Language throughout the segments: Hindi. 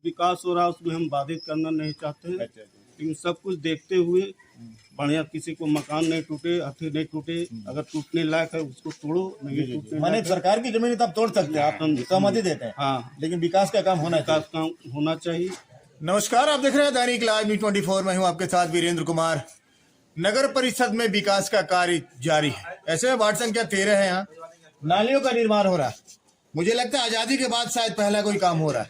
विकास हो रहा है उसमें हम बाधित करना नहीं चाहते हैं। अच्छा। लेकिन सब कुछ देखते हुए बढ़िया, किसी को मकान नहीं टूटे, अथी नहीं टूटे, अगर टूटने लायक है उसको तोड़ो, नहीं टूटने माने लायक है। सरकार की जमीन तो आप तोड़ सकते हैं, आप सहमति देते हैं, हाँ, लेकिन विकास का काम होना चाहिए। विकास काम होना चाहिए। नमस्कार, आप देख रहे हैं दैनिक लाइव न्यूज़ 24 में हूं आपके साथ वीरेंद्र कुमार। नगर परिषद में विकास का कार्य जारी है। ऐसे में वार्ड संख्या 13 है, यहाँ नालियों का निर्माण हो रहा है। मुझे लगता है आजादी के बाद शायद पहला कोई काम हो रहा है।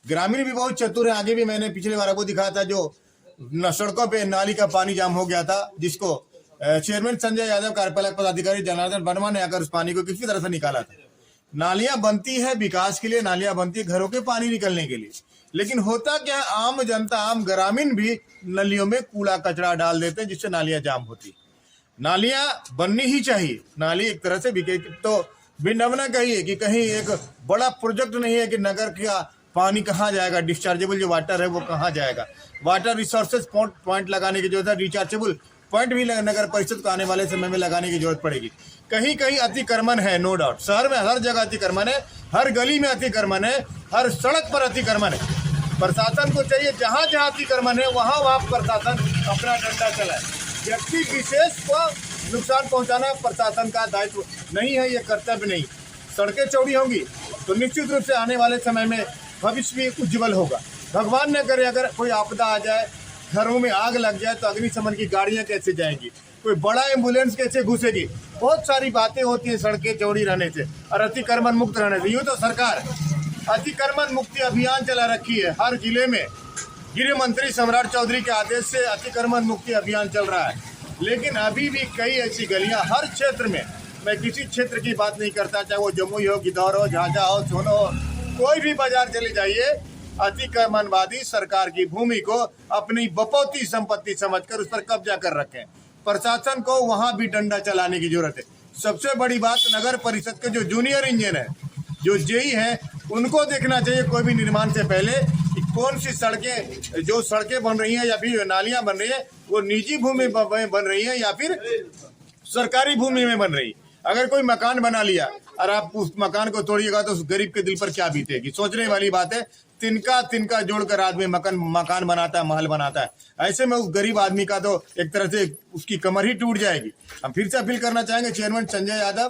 ग्रामीण भी बहुत चतुर है। आगे भी मैंने पिछले बार आपको दिखाया था, जो सड़कों पे नाली का पानी जाम हो गया था, जिसको चेयरमैन संजय यादव, कार्यपालक पदाधिकारी जनार्दन वर्मा ने आकर उस पानी को किसी तरह से निकाला था। नालियां बनती है विकास के लिए, नालियां बनती है घरों के पानी निकलने के लिए, लेकिन होता क्या, आम जनता, आम ग्रामीण भी नलियों में कूड़ा कचरा डाल देते हैं, जिससे नालियां जाम होती। नालियां बननी ही चाहिए। नाली एक तरह से बिके तो बिंडवना कहिए कि कहीं एक बड़ा प्रोजेक्ट नहीं है कि नगर का पानी कहाँ जाएगा, डिस्चार्जेबल जो वाटर है वो कहाँ जाएगा। वाटर रिसोर्सेज पॉइंट लगाने की जरूरत है, रिचार्जेबल पॉइंट भी नगर परिषद को आने वाले समय में लगाने की जरूरत पड़ेगी। कहीं कहीं अतिक्रमण है, नो डाउट। शहर में हर जगह अतिक्रमण है, हर गली में अतिक्रमण है, हर सड़क पर अतिक्रमण है। प्रशासन को चाहिए जहाँ जहाँ अतिक्रमण है वहाँ प्रशासन अपना डंडा चलाए। व्यक्ति विशेष को नुकसान पहुँचाना प्रशासन का दायित्व नहीं है, ये कर्तव्य नहीं। सड़कें चौड़ी होंगी तो निश्चित रूप से आने वाले समय में भविष्य भी उज्जवल होगा। भगवान न करे अगर कोई आपदा आ जाए, घरों में आग लग जाए, तो अग्निशमन की गाड़ियां कैसे जाएंगी, कोई बड़ा एम्बुलेंस कैसे घुसेगी। बहुत सारी बातें होती हैं सड़कें चौड़ी रहने से और अतिक्रमण मुक्त रहने से। यूँ तो सरकार अतिक्रमण मुक्ति अभियान चला रखी है हर जिले में। गृह मंत्री सम्राट चौधरी के आदेश से अतिक्रमण मुक्ति अभियान चल रहा है, लेकिन अभी भी कई ऐसी गलियां हर क्षेत्र में, मैं किसी क्षेत्र की बात नहीं करता, चाहे वो जमुई हो, गिद्धौर हो, झाझा हो, सोनो हो, कोई भी बाजार चले जाइए, अतिक्रमणवादी सरकार की भूमि को अपनी बपौती संपत्ति समझकर उस पर कब्जा कर रखे हैं। प्रशासन को वहां भी डंडा चलाने की जरूरत है। सबसे बड़ी बात, नगर परिषद के जो जूनियर इंजीनियर है, जो जेई है, उनको देखना चाहिए कोई भी निर्माण से पहले कि कौन सी सड़कें, जो सड़कें बन रही हैं या फिर नालियां बन रही है, वो निजी भूमि में बन रही है या फिर सरकारी भूमि में बन रही है। अगर कोई मकान बना लिया और आप उस मकान को तोड़िएगा तो उस गरीब के दिल पर क्या बीतेगी, सोचने वाली बात है। तिनका जोड़कर आदमी मकान बनाता है, महल बनाता है। ऐसे में उस गरीब आदमी का तो एक तरह से उसकी कमर ही टूट जाएगी। हम फिर से अपील करना चाहेंगे चेयरमैन संजय यादव,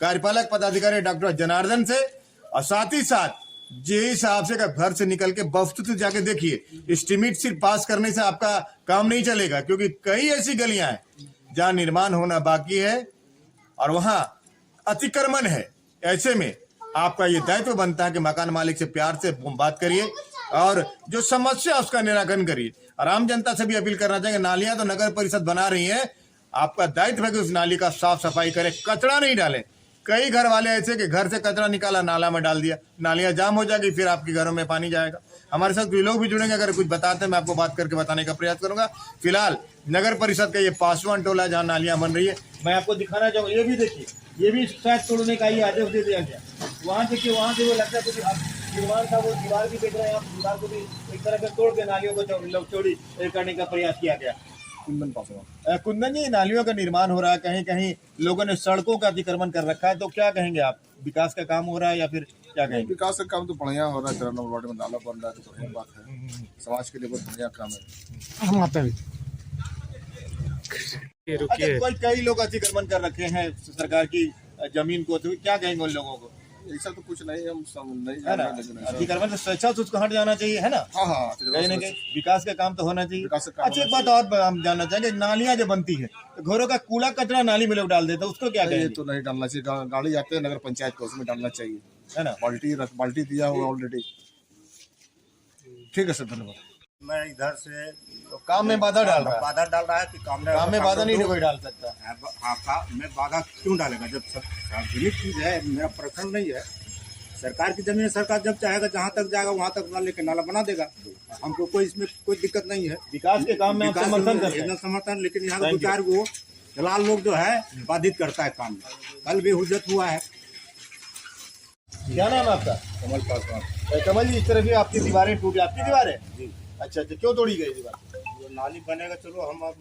कार्यपालक पदाधिकारी डॉक्टर जनार्दन से, और साथ ही साथ जेई साहब से घर से निकल के वस्तुतः जाके देखिए। एस्टीमेट सिर्फ पास करने से आपका काम नहीं चलेगा, क्योंकि कई ऐसी गलियां हैं जहां निर्माण होना बाकी है और वहां अतिक्रमण है। ऐसे में आपका ये दायित्व बनता है कि मकान मालिक से प्यार से बात करिए और जो समस्या उसका निराकरण करिए। और आम जनता से भी अपील करना चाहेंगे, नालियां तो नगर परिषद बना रही है, आपका दायित्व है कि उस नाली का साफ सफाई करें, कचरा नहीं डालें। कई घर वाले ऐसे कि घर से कचरा निकाला, नाला में डाल दिया, नालियां जाम हो जाएगी, फिर आपके घरों में पानी जाएगा। हमारे साथ कोई लोग भी जुड़ेंगे, अगर कुछ बताते हैं मैं आपको बात करके बताने का प्रयास करूंगा। फिलहाल नगर परिषद का ये पासवान टोला जहाँ नालियां बन रही है, मैं आपको दिखाना चाहूंगा। ये भी देखिए, ये भी शायद तोड़ने का ही आदेश दे दिया गया। वहाँ देखिए, वहाँ से वो लगता है कुछ निर्माण था, वो दीवार भी देख रहे हैं आप, दीवार को भी एक तरह से तोड़ के नालियों को चौड़ी करने का प्रयास किया गया। कुंदन जी, नालियों का निर्माण हो रहा है, कहीं कहीं लोगों ने सड़कों का अतिक्रमण कर रखा है, तो क्या कहेंगे आप? विकास का काम हो रहा है या फिर क्या कहेंगे? विकास का काम तो बढ़िया हो रहा है। 13 नंबर वार्ड में नाला बन रहा है तो बढ़िया बात है, समाज के लिए बहुत बढ़िया काम है। हम आते हैं। अच्छा, कई लोग अतिक्रमण कर रखे हैं सरकार की जमीन को, तो क्या कहेंगे उन लोगों को? ऐसा तो कुछ नहीं, हम सब नहीं है ना, अतिक्रमण से स्वेच्छा से उसको हट जाना चाहिए, है ना। हाँ, कहीं ना कहीं विकास का काम तो होना चाहिए। विकास का काम अच्छा, एक बात और हम जानना चाहेंगे, नालियां जो बनती है तो घरों का कूड़ा कचरा नाली में लोग डाल देते हैं, उसको क्या ये कहेंगे? तो नहीं डालना चाहिए। गाड़ी आते हैं नगर पंचायत को, उसमें डालना चाहिए, है ना। बाल्टी दिया हुआ ऑलरेडी। ठीक है सर, धन्यवाद। मैं इधर से तो काम में बाधा डाल रहा है। बाधा डाल रहा है कि काम में बाधा नहीं कोई डाल सकता। हाँ, मैं बाधा क्यों डालेगा जब सार्वजनिक चीज है, मेरा पर्सनल नहीं है। सरकार की जमीन है, सरकार जब चाहेगा जहाँ तक जाएगा वहाँ तक नाले के नाला बना देगा। हमको कोई इसमें कोई दिक्कत नहीं है। विकास के काम में आप समर्थन करते हैं? समर्थन, लेकिन यहाँ दो चार वो दलाल लोग जो है बाधित करता है काम में। कल भी हुज्जत हुआ है। क्या नाम है आपका? कमल पासवान। कमल जी, इस तरह की आपकी दीवारें टूटी, आपकी दीवार है? अच्छा, क्यों तोड़ी गई दीवार? नाली बनेगा, चलो हम अब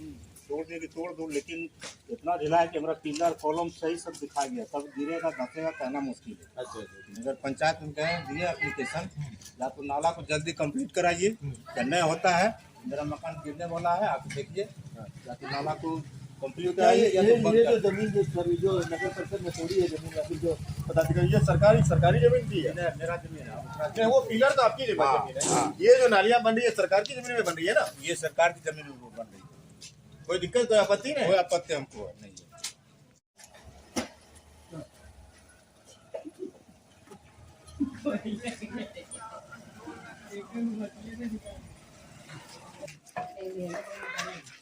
तोड़ने की तोड़ दो, लेकिन इतना ढिला है कि हमारा पिलर कॉलम सही सब दिखा गया, कब गिरेगा धंसेगा कहना मुश्किल है। अच्छा अगर पंचायत में गए दिए एप्लीकेशन, या तो नाला को जल्दी कंप्लीट कराइए, नहीं होता है मेरा मकान गिरने वाला है, आप देखिए, या तो नाला को कंप्लीट कराइए या तो बंद ये जो कर जमीन जो नगर परिषद में थोड़ी है जमीन, या फिर जो पदाधिकारी, ये सरकारी जमीन थी है? दीजिए। मेरा जमीन है, नहीं, वो पिलर तो आपकी हाँ, जमीन है। हाँ। ये जो नालियां बन रही है सरकार की जमीन में बन रही है ना? ये सरकार की जमीन में बन रही है, कोई दिक्कत, कोई आपत्ति नहीं? कोई आपत्ति हमको नहीं है। Amen.